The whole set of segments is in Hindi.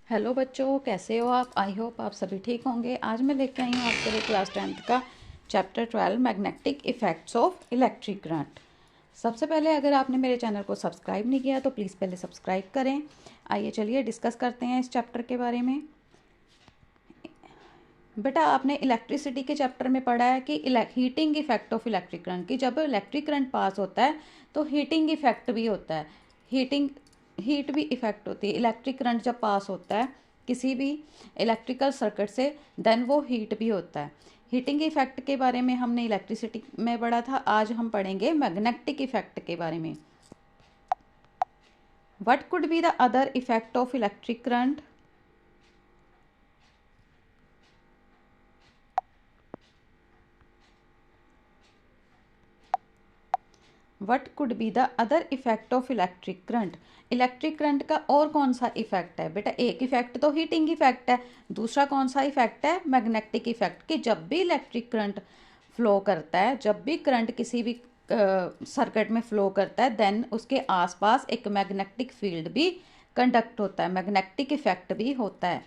हेलो बच्चों, कैसे हो आप? आई होप आप सभी ठीक होंगे। आज मैं लेके आई हूँ आपके लिए क्लास 10th का chapter 12 magnetic effects of electric current. सबसे पहले अगर आपने मेरे चैनल को सब्सक्राइब नहीं किया तो प्लीज़ पहले सब्सक्राइब करें। आइए चलिए डिस्कस करते हैं इस चैप्टर के बारे में। बेटा, आपने इलेक्ट्रिसिटी के चैप्टर में पढ़ा है कि heating effect of electric current, कि जब इलेक्ट्रिक करंट पास होता है तो हीटिंग इफेक्ट भी होता है। हीट भी इफेक्ट होती है। इलेक्ट्रिक करंट जब पास होता है किसी भी इलेक्ट्रिकल सर्किट से, देन वो हीट भी होता है। हीटिंग इफेक्ट के बारे में हमने इलेक्ट्रिसिटी में पढ़ा था। आज हम पढ़ेंगे मैग्नेटिक इफेक्ट के बारे में। What could be the other effect of electric current? What could be the other effect of electric current? Electric current का और कौन सा इफेक्ट है? बेटा, एक इफेक्ट तो हीटिंग इफेक्ट है, दूसरा कौन सा इफेक्ट है? Magnetic effect. कि जब भी इलेक्ट्रिक करंट फ्लो करता है, जब भी करंट किसी भी सर्किट में फ्लो करता है, देन उसके आसपास एक मैग्नेटिक फील्ड भी कंडक्ट होता है, मैग्नेटिक इफेक्ट भी होता है।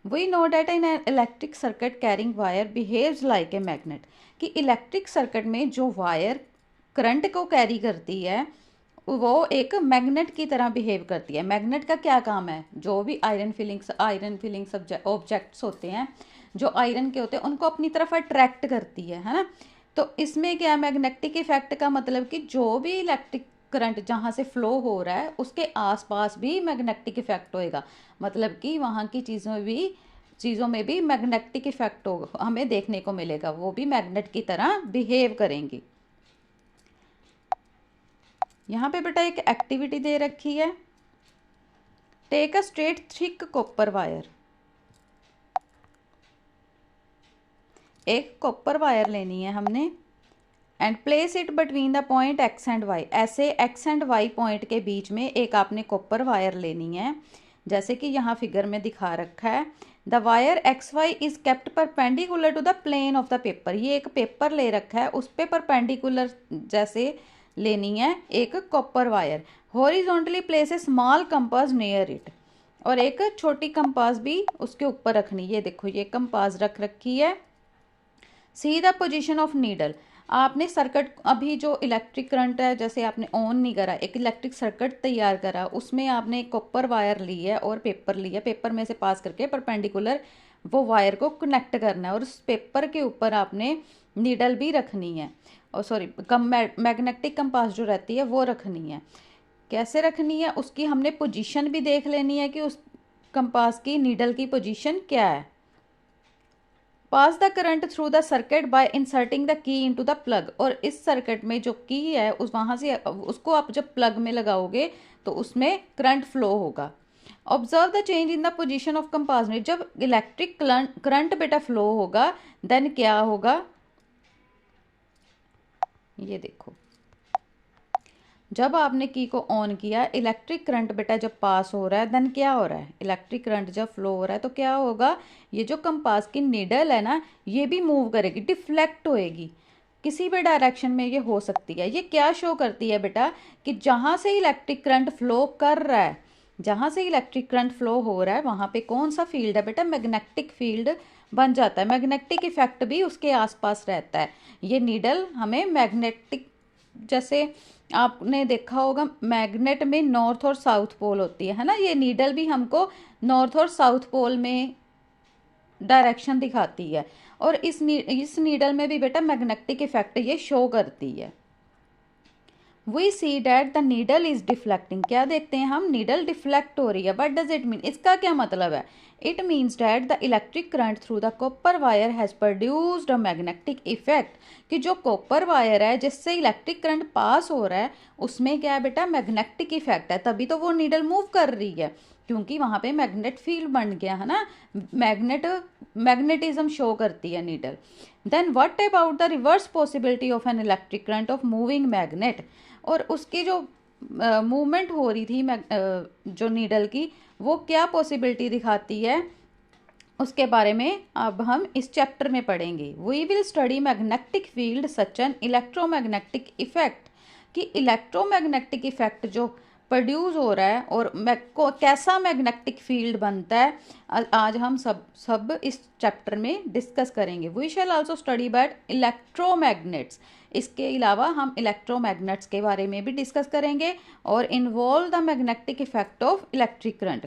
We know that in electric circuit carrying wire behaves like a magnet. कि इलेक्ट्रिक सर्किट में जो वायर करंट को कैरी करती है वो एक मैग्नेट की तरह बिहेव करती है। मैग्नेट का क्या काम है? जो भी आयरन फिलिंग्स ऑब्जेक्ट्स होते हैं, जो आयरन के होते हैं, उनको अपनी तरफ अट्रैक्ट करती है ना। तो इसमें क्या, मैग्नेटिक इफेक्ट का मतलब कि जो भी इलेक्ट्रिक करंट जहाँ से फ्लो हो रहा है उसके आसपास भी मैग्नेटिक इफेक्ट होएगा। मतलब कि वहाँ की चीज़ों में भी मैग्नेटिक इफेक्ट हो हमें देखने को मिलेगा, वो भी मैग्नेट की तरह बिहेव करेंगी। यहाँ पे बेटा एक एक्टिविटी दे रखी है। Take a straight thick copper wire. एक कॉपर वायर लेनी है हमने and place it between the point X and Y. ऐसे एक्स एंड वाई पॉइंट के बीच में एक आपने कॉपर वायर लेनी है, जैसे कि यहाँ फिगर में दिखा रखा है। The wire X Y is kept perpendicular to the plane of the paper. ये एक पेपर ले रखा है, उस पर परपेंडिकुलर जैसे लेनी है एक copper wire. Horizontally place a small compass near it. और एक छोटी कंपास भी उसके ऊपर रखनी। ये देखो, ये कंपास रख रखी है। See the position of needle. आपने सर्किट, अभी जो इलेक्ट्रिक करंट है, जैसे आपने ऑन नहीं करा, एक इलेक्ट्रिक सर्किट तैयार करा, उसमें आपने कॉपर वायर ली है और पेपर लिया, पेपर में से पास करके परपेंडिकुलर वो वायर को कनेक्ट करना है, और उस पेपर के ऊपर आपने नीडल भी रखनी है, और सॉरी मैग्नेटिक कंपास जो रहती है वो रखनी है। कैसे रखनी है उसकी हमने पोजीशन भी देख लेनी है कि उस कंपास की, नीडल की पोजीशन क्या है। Pass the current through the circuit by inserting the key into the plug. और इस सर्किट में जो की है उस वहाँ से उसको आप जब प्लग में लगाओगे तो उसमें करंट फ्लो होगा। Observe the change in the position of compass. जब इलेक्ट्रिक करंट बेटा फ्लो होगा देन क्या होगा, ये देखो, जब आपने की को ऑन किया, इलेक्ट्रिक करंट बेटा जब पास हो रहा है देन क्या हो रहा है, इलेक्ट्रिक करंट जब फ्लो हो रहा है तो क्या होगा, ये जो कंपास की नीडल है ना, ये भी मूव करेगी, डिफ्लेक्ट होएगी, किसी भी डायरेक्शन में ये हो सकती है। ये क्या शो करती है बेटा, कि जहाँ से इलेक्ट्रिक करंट फ्लो कर रहा है, जहाँ से इलेक्ट्रिक करंट फ्लो हो रहा है वहाँ पे कौन सा फील्ड है बेटा, मैग्नेटिक फील्ड बन जाता है। मैग्नेटिक इफेक्ट भी उसके आसपास रहता है। ये नीडल हमें मैग्नेटिक, जैसे आपने देखा होगा मैग्नेट में नॉर्थ और साउथ पोल होती है ना, ये नीडल भी हमको नॉर्थ और साउथ पोल में डायरेक्शन दिखाती है। और इस नीडल में भी बेटा मैग्नेटिक इफेक्ट ये शो करती है। We see that the needle is deflecting. क्या देखते हैं हम, नीडल डिफ्लेक्ट हो रही है। बट डज इट मीन, इसका क्या मतलब है? It means that the electric current through the copper wire has produced a magnetic effect. कि जो कॉपर वायर है जिससे इलेक्ट्रिक करंट पास हो रहा है उसमें क्या है बेटा, मैग्नेटिक इफेक्ट है, तभी तो वो नीडल मूव कर रही है, क्योंकि वहां पे मैग्नेट फील्ड बन गया है ना, मैग्नेटिज्म शो करती है needle. Then what about the reverse possibility of an electric current of moving magnet. और उसकी जो मूवमेंट हो रही थी जो नीडल की, वो क्या पॉसिबिलिटी दिखाती है उसके बारे में अब हम इस चैप्टर में पढ़ेंगे। We will study magnetic field such an electromagnetic effect. कि इलेक्ट्रोमैग्नेटिक इफेक्ट जो प्रोड्यूस हो रहा है और कैसा मैग्नेटिक फील्ड बनता है, आज हम सब इस चैप्टर में डिस्कस करेंगे। वी शैल आल्सो स्टडी बाट इलेक्ट्रोमैग्नेट्स। इसके अलावा हम इलेक्ट्रोमैग्नेट्स के बारे में भी डिस्कस करेंगे और involve the magnetic effect of electric current.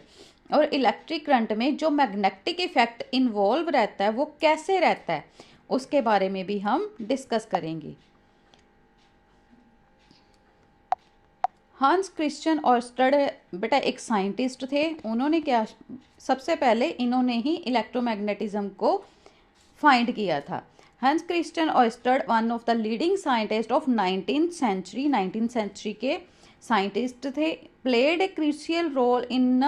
और इलेक्ट्रिक करंट में जो मैग्नेटिक इफेक्ट इन्वॉल्व रहता है वो कैसे रहता है, उसके बारे में भी हम डिस्कस करेंगे। हांस क्रिश्चियन ऑयस्टर बेटा एक साइंटिस्ट थे। उन्होंने क्या, सबसे पहले इन्होंने ही इलेक्ट्रोमैग्नेटिज्म को फाइंड किया था। हांस क्रिश्चियन ऑयस्टर one of the leading scientist of 19th century के साइंटिस्ट थे। Played a crucial role in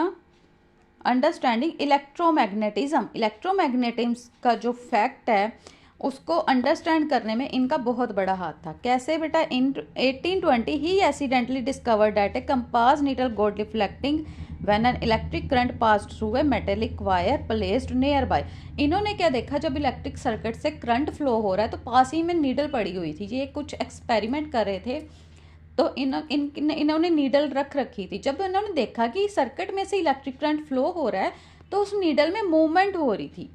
understanding electromagnetism. Electromagnetism का जो फैक्ट है उसको अंडरस्टैंड करने में इनका बहुत बड़ा हाथ था। कैसे बेटा, इन 1820 ही accidentally discovered that a compass needle got reflecting when an electric current passed through a metallic wire placed nearby. इन्होंने क्या देखा, जब इलेक्ट्रिक सर्किट से करंट फ्लो हो रहा है तो पास ही में नीडल पड़ी हुई थी। ये कुछ एक्सपेरिमेंट कर रहे थे तो इन्होंने नीडल रख रखी थी। जब इन्होंने देखा कि सर्किट में से इलेक्ट्रिक करंट फ्लो हो रहा है तो उस नीडल में मूवमेंट हो रही थी,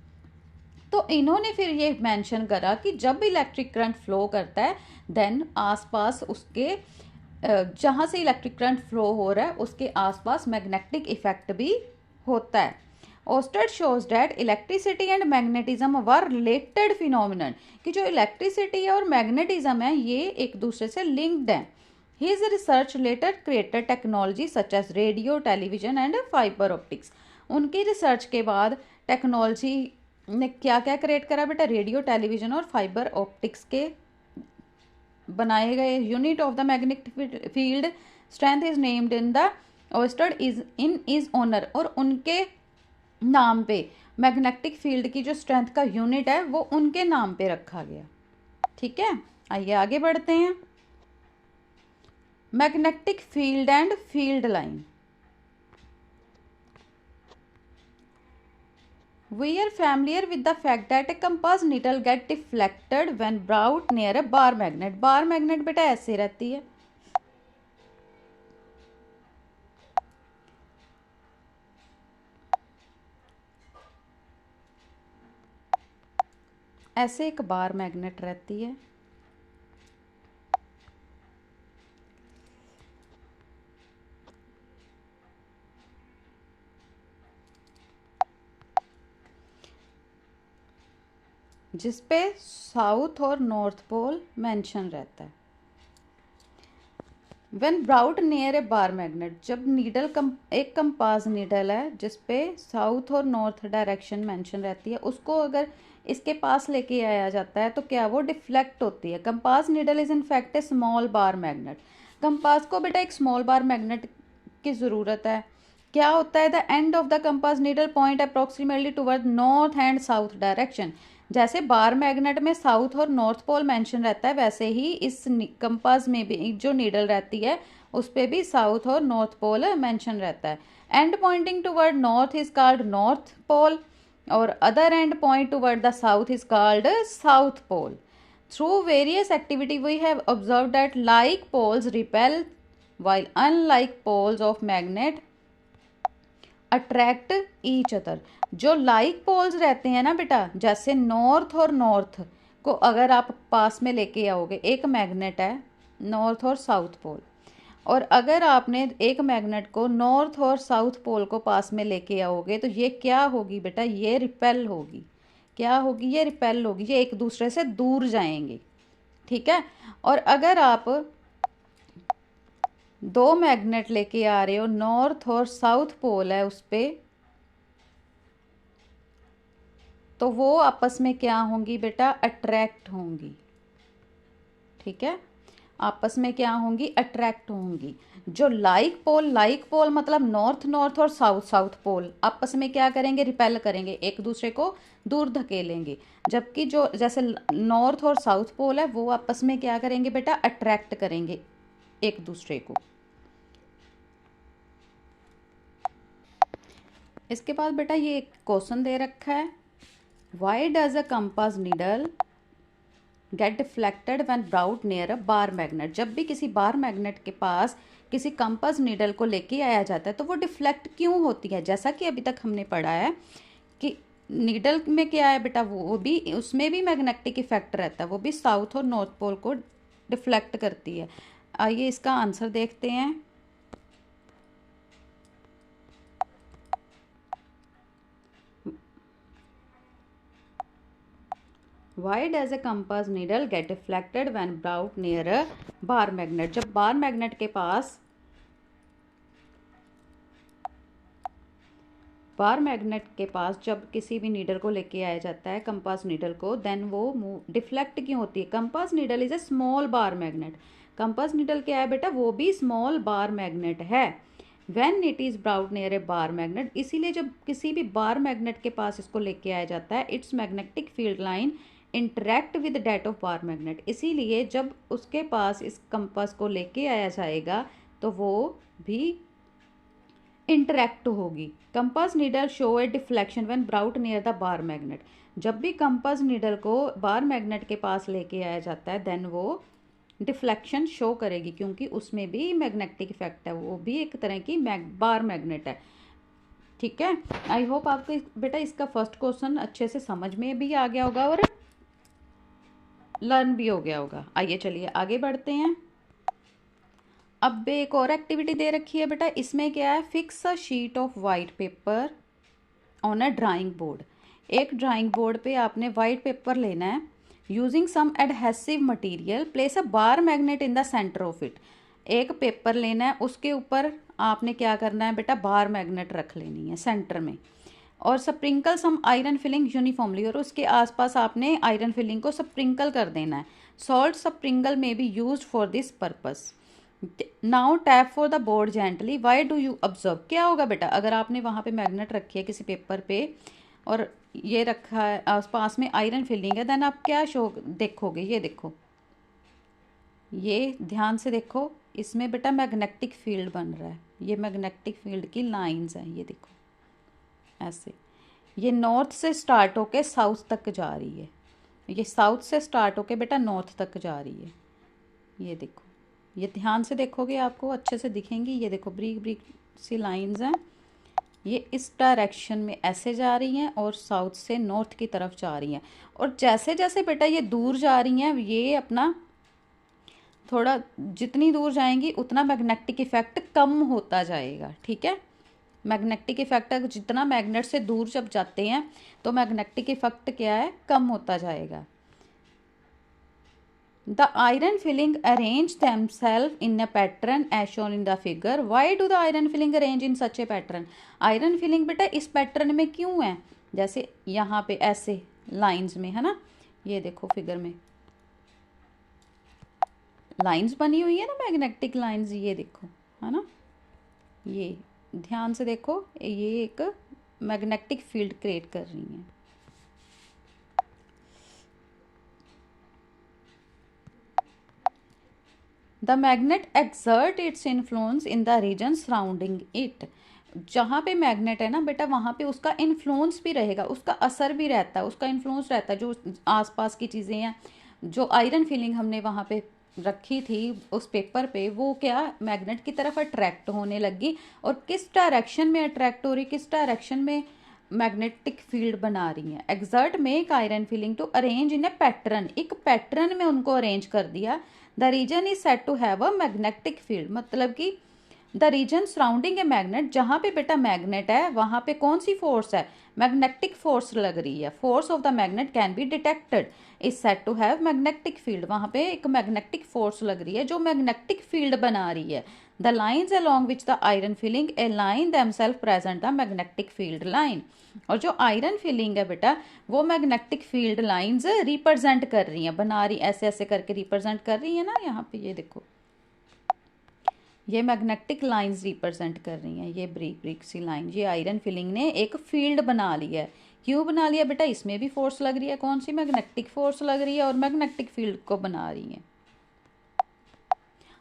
तो इन्होंने फिर ये मेंशन करा कि जब इलेक्ट्रिक करंट फ्लो करता है देन आसपास उसके जहाँ से इलेक्ट्रिक करंट फ्लो हो रहा है उसके आसपास मैग्नेटिक इफेक्ट भी होता है। Ousted shows that electricity and magnetism were related phenomenon, कि जो इलेक्ट्रिसिटी और मैग्नेटिज्म है ये एक दूसरे से लिंक्ड हैं। His research later created technology such as radio, television and fiber optics. उनकी रिसर्च के बाद टेक्नोलॉजी ने क्या क्या क्रिएट करा बेटा, रेडियो, टेलीविजन और फाइबर ऑप्टिक्स के बनाए गए। Unit of the magnetic field strength is named in the Oersted is in his honour, और उनके नाम पे मैग्नेटिक फील्ड की जो स्ट्रेंथ का यूनिट है वो उनके नाम पे रखा गया। ठीक है, आइए आगे बढ़ते हैं। Magnetic field and field line. We are familiar with the fact that a compass needle get deflected when brought near a bar magnet. bar magnet बेटा ऐसे रहती है, ऐसे एक बार मैग्नेट रहती है। जिसपे साउथ और नॉर्थ पोल मेंशन रहता है। When brought near A bar magnet, जब नीडल एक कंपास नीडल है जिसपे साउथ और नॉर्थ डायरेक्शन मेंशन रहती है, उसको अगर इसके पास लेके आया जाता है तो क्या वो डिफ्लेक्ट होती है। Compass needle is in fact A small bar magnet. Compass को बेटा एक स्मॉल बार मैग्नेट की ज़रूरत है। क्या होता है, the end of the compass needle point approximately toward north and south direction. जैसे बार मैग्नेट में साउथ और नॉर्थ पोल मेंशन रहता है, वैसे ही इस कंपास में भी जो नीडल रहती है उस पर भी साउथ और नॉर्थ पोल मेंशन रहता है। End pointing toward north is called north pole और other end point toward the south is called south pole. Through various activity we have observe that like poles repel while unlike poles of magnet attract each other। जो लाइक पोल्स रहते हैं ना बेटा, जैसे नॉर्थ और नॉर्थ को अगर आप पास में लेके आओगे, एक मैग्नेट है नॉर्थ और साउथ पोल, और अगर आपने एक मैग्नेट को नॉर्थ और साउथ पोल को पास में लेके आओगे तो ये क्या होगी बेटा, ये रिपेल होगी। क्या होगी, ये रिपेल होगी, ये एक दूसरे से दूर जाएंगे। ठीक है, और अगर आप दो मैग्नेट लेके आ रहे हो, नॉर्थ और साउथ पोल है उस पे, तो वो आपस में क्या होंगी बेटा, अट्रैक्ट होंगी। ठीक है, आपस में क्या होंगी, अट्रैक्ट होंगी। जो लाइक पोल मतलब नॉर्थ नॉर्थ और साउथ साउथ पोल आपस में क्या करेंगे, रिपेल करेंगे, एक दूसरे को दूर धकेलेंगे। जबकि जो जैसे नॉर्थ और साउथ पोल है वो आपस में क्या करेंगे बेटा, अट्रैक्ट करेंगे एक दूसरे को। इसके बाद बेटा ये क्वेश्चन दे रखा है, why does a compass needle get deflected when brought near a bar magnet. जब भी किसी बार मैग्नेट के पास किसी कंपास नीडल को लेके आया जाता है तो वो डिफ्लेक्ट क्यों होती है? जैसा कि अभी तक हमने पढ़ा है कि नीडल में क्या है बेटा, वो भी उसमें भी मैग्नेटिक इफेक्ट रहता है, वो भी साउथ और नॉर्थ पोल को डिफ्लेक्ट करती है। आइए इसका आंसर देखते हैं। Why does a compass needle get deflected when brought near a bar magnet? जब बार मैग्नेट के पास जब किसी भी नीडल को लेके आया जाता है, कंपास नीडल को, देन वो डिफ्लेक्ट क्यों होती है? Compass needle is a small bar magnet. Compass needle क्या है बेटा? वो भी स्मॉल बार मैग्नेट है। When it is brought near A bar magnet, इसीलिए जब किसी भी बार मैग्नेट के पास इसको लेके आया जाता है, its magnetic field line interact with that of bar magnet. इसीलिए जब उसके पास इस कंपास को लेके आया जाएगा तो वो भी इंटरेक्ट होगी। Compass needle show A deflection when brought near the bar magnet. जब भी कंपास नीडल को बार मैग्नेट के पास लेके आया जाता है देन वो डिफ्लेक्शन शो करेगी, क्योंकि उसमें भी मैग्नेटिक इफेक्ट है, वो भी एक तरह की बार मैग्नेट है। ठीक है, आई होप आपको बेटा इसका फर्स्ट क्वेश्चन अच्छे से समझ में भी आ गया होगा और लर्न भी हो गया होगा। आइए चलिए आगे बढ़ते हैं। अब एक और एक्टिविटी दे रखी है बेटा, इसमें क्या है? Fix a sheet of white paper on a drawing board. एक ड्राइंग बोर्ड पे आपने वाइट पेपर लेना है। Using some adhesive material place a bar magnet in the centre of it. एक पेपर लेना है, उसके ऊपर आपने क्या करना है बेटा? बार मैग्नेट रख लेनी है सेंटर में, और sprinkle some iron filing uniformly, और उसके आसपास आपने आयरन फिलिंग को स्प्रिंकल कर देना है। सॉल्ट स्प्रिंकल में be used for this purpose. Now tap for the board gently. Why do you observe? क्या होगा बेटा अगर आपने वहाँ पे मैग्नेट रखी है किसी पेपर पे और ये रखा है आसपास में आयरन फिलिंग है, देन आप क्या शो देखोगे? ये देखो, ये ध्यान से देखो, इसमें बेटा मैग्नेटिक फील्ड बन रहा है। ये मैग्नेटिक फील्ड की लाइंस हैं, ये देखो ऐसे। ये नॉर्थ से स्टार्ट होके साउथ तक जा रही है, ये साउथ से स्टार्ट होके बेटा नॉर्थ तक जा रही है। ये देखो, ये ध्यान से देखोगे आपको अच्छे से दिखेंगी। ये देखो ब्रीक ब्रीक सी लाइंस हैं, ये इस डायरेक्शन में ऐसे जा रही हैं और साउथ से नॉर्थ की तरफ जा रही हैं। और जैसे जैसे बेटा ये दूर जा रही हैं, ये अपना थोड़ा जितनी दूर जाएंगी उतना मैग्नेटिक इफेक्ट कम होता जाएगा। ठीक है, मैग्नेटिक इफेक्ट जितना मैग्नेट से दूर जब जाते हैं तो मैग्नेटिक इफेक्ट क्या है? कम होता जाएगा। The iron filling arrange themselves in a pattern as shown in the figure. Why do the iron filling arrange in such a pattern? Iron filling बेटा इस पैटर्न में क्यों है? जैसे यहाँ पे ऐसे लाइंस में है ना, ये देखो फिगर में लाइंस बनी हुई है ना, मैग्नेटिक लाइंस, ये देखो है ना, ये ध्यान से देखो, ये एक मैग्नेटिक फील्ड क्रिएट कर रही हैं। The magnet exert its influence in the region surrounding it. जहाँ पे मैग्नेट है ना बेटा, वहाँ पे उसका इन्फ्लुएंस भी रहेगा, उसका असर भी रहता है, उसका इन्फ्लुएंस रहता है। जो आसपास की चीज़ें हैं, जो आयरन फिलिंग हमने वहाँ पे रखी थी उस पेपर पे, वो क्या मैग्नेट की तरफ अट्रैक्ट होने लगी। और किस डायरेक्शन में अट्रैक्ट हो रही, किस डायरेक्शन में मैग्नेटिक फील्ड बना रही हैं। Exert make iron filling to arrange in a pattern. एक पैटर्न में उनको अरेंज कर दिया। The region is set to have a magnetic field, मतलब कि the region surrounding a magnet, जहाँ पे बेटा मैग्नेट है वहाँ पे कौन सी फोर्स है? मैग्नेटिक फोर्स लग रही है। Force of the magnet can be detected is set to have magnetic field. वहाँ पे एक मैग्नेटिक फोर्स लग रही है जो मैग्नेटिक फील्ड बना रही है। The lines along which the iron filling A line themselves present the magnetic field line. और जो आयरन फिलिंग है बेटा, वो मैग्नेटिक फील्ड लाइंस रिप्रेजेंट कर रही हैं, बना रही, ऐसे ऐसे करके रिप्रेजेंट कर रही है ना। यहाँ पे ये देखो, ये मैग्नेटिक लाइंस रिप्रेजेंट कर रही हैं, ये ब्रीक ब्रीक सी लाइन। ये आयरन फिलिंग ने एक फील्ड बना लिया है। क्यों बना लिया बेटा? इसमें भी फोर्स लग रही है, कौन सी? मैग्नेटिक फोर्स लग रही है, और मैग्नेटिक फील्ड को बना रही है।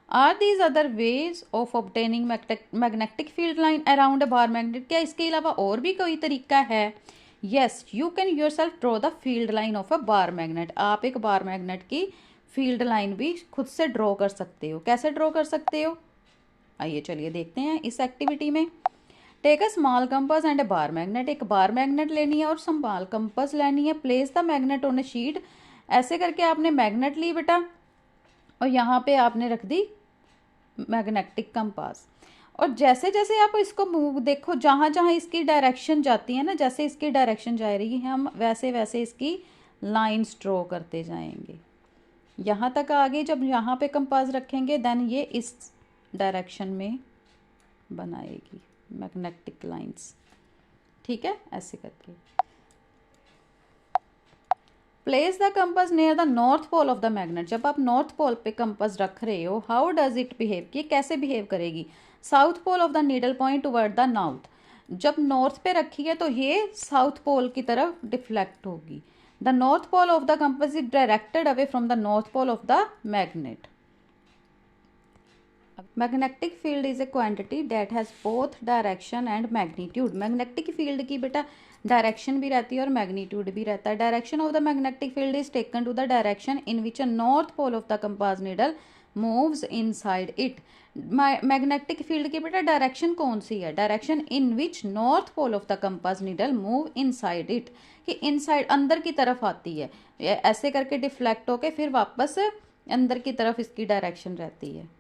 Are these other ways of obtaining magnetic field line around a bar magnet? क्या इसके अलावा और भी कोई तरीका है yes you can yourself draw the field line of a bar magnet. आप एक बार मैग्नेट की फील्ड लाइन भी खुद से ड्रॉ कर सकते हो। कैसे ड्रॉ कर सकते हो, आइए चलिए देखते हैं इस एक्टिविटी में। Take a small compass and a bar magnet. एक बार मैग्नेट लेनी है और स्मॉल कंपास लेनी है। Place the magnet on A sheet. ऐसे करके आपने मैग्नेट ली बेटा और यहाँ पे आपने रख दी मैग्नेटिक कंपास। और जैसे जैसे आप इसको मूव देखो, जहाँ जहाँ इसकी डायरेक्शन जाती है ना, जैसे इसकी डायरेक्शन जा रही है हम वैसे वैसे इसकी लाइंस ड्रॉ करते जाएंगे। यहाँ तक आगे जब यहाँ पे कंपास रखेंगे देन ये इस डायरेक्शन में बनाएगी मैग्नेटिक लाइंस। ठीक है, ऐसे करके। Place the compass near the north pole of the magnet. जब आप नॉर्थ पोल पे कंपास रख रहे हो, हाउ डज इट बिहेव, ये कैसे बिहेव करेगी। South pole of the needle point toward the north. जब नॉर्थ पे रखी है तो ये साउथ पोल की तरफ डिफ्लेक्ट होगी। The north pole of the compass is directed away from the north pole of the magnet. Magnetic field is a quantity that has both direction and magnitude. Magnetic field की बेटा डायरेक्शन भी रहती है और मैग्नीट्यूड भी रहता है। Direction of the magnetic field is taken to the direction in which a north pole of the compass needle moves inside it. Magnetic field की बेटा डायरेक्शन कौन सी है, direction in which north pole of the compass needle move inside it, कि इनसाइड अंदर की तरफ आती है। ऐसे करके डिफ्लेक्ट होके फिर वापस अंदर की तरफ इसकी डायरेक्शन रहती है।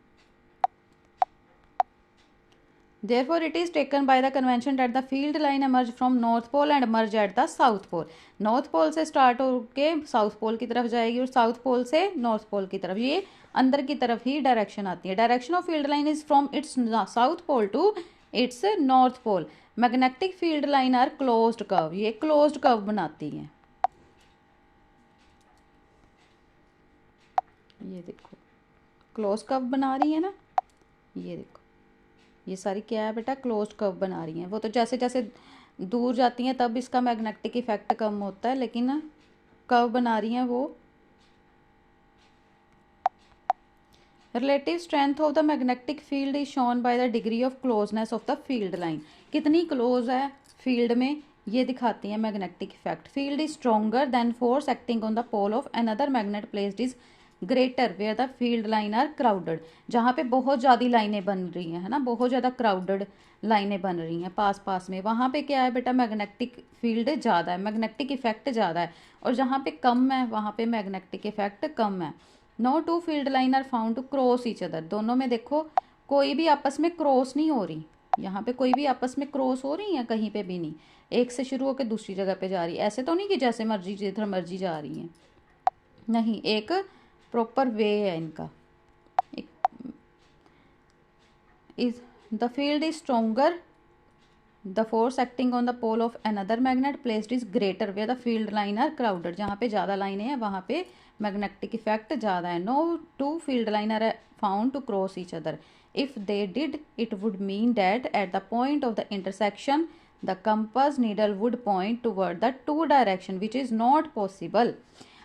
Therefore, it is taken by the convention that the field line emerge from north pole and emerge at the south pole. North pole से स्टार्ट होके साउथ पोल की तरफ जाएगी और साउथ पोल से नॉर्थ पोल की तरफ, ये अंदर की तरफ ही डायरेक्शन आती है। Direction of field line is from its south pole to its north pole. Magnetic field line are closed curve, ये क्लोज्ड कर्व बनाती हैं। ये देखो क्लोज कर्व बना रही है ना, ये देखो ये सारी क्या है बेटा, क्लोज्ड कर्व बना रही हैं। वो तो जैसे जैसे दूर जाती हैं तब इसका मैग्नेटिक इफेक्ट कम होता है, लेकिन कर्व बना रही हैं वो। Relative strength of the magnetic field is shown by the degree of closeness of the field line. कितनी क्लोज है फील्ड में ये दिखाती है magnetic effect. Field is stronger than force acting on the pole of another magnet placed is greater where the field line are crowded. जहाँ पे बहुत ज़्यादा लाइनें बन रही हैं, है ना, बहुत ज़्यादा क्राउडेड लाइनें बन रही हैं पास पास में, वहाँ पे क्या है बेटा, मैग्नेटिक फील्ड ज़्यादा है, मैग्नेटिक इफेक्ट ज़्यादा है। और जहाँ पे कम है वहाँ पे मैग्नेटिक इफेक्ट कम है। No two field line are found to cross each other. दोनों में देखो कोई भी आपस में क्रॉस नहीं हो रही। यहाँ पे कोई भी आपस में क्रॉस हो रही है, कहीं पे भी नहीं। एक से शुरू होकर दूसरी जगह पे जा रही है, ऐसे तो नहीं कि जैसे मर्जी जिधर मर्जी जा रही हैं, नहीं, एक प्रॉपर वे है इनका। Is the field is stronger the force acting on the pole of another magnet placed is greater where the field line are crowded. जहाँ पे ज़्यादा लाइनें हैं वहाँ पे मैग्नेटिक इफेक्ट ज़्यादा है। No two field line are found to cross each other. If they did it would mean that at the point of the intersection the compass needle would point toward the two direction which is not possible.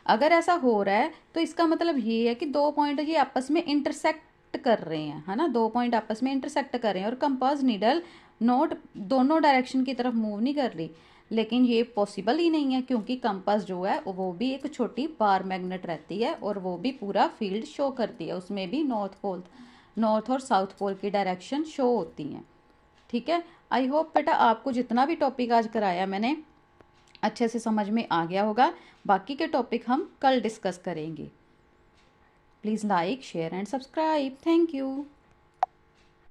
अगर ऐसा हो रहा है तो इसका मतलब ये है कि दो पॉइंट ये आपस में इंटरसेक्ट कर रहे हैं, है ना, दो पॉइंट आपस में इंटरसेक्ट कर रहे हैं और कंपास नीडल नोट दोनों डायरेक्शन की तरफ मूव नहीं कर रही। लेकिन ये पॉसिबल ही नहीं है क्योंकि कंपास जो है वो भी एक छोटी बार मैग्नेट रहती है और वो भी पूरा फील्ड शो करती है, उसमें भी नॉर्थ और साउथ पोल की डायरेक्शन शो होती हैं। ठीक है, आई होप बेटा आपको जितना भी टॉपिक आज कराया मैंने अच्छे से समझ में आ गया होगा। बाकी के टॉपिक हम कल डिस्कस करेंगे। Please like, share and subscribe. Thank you.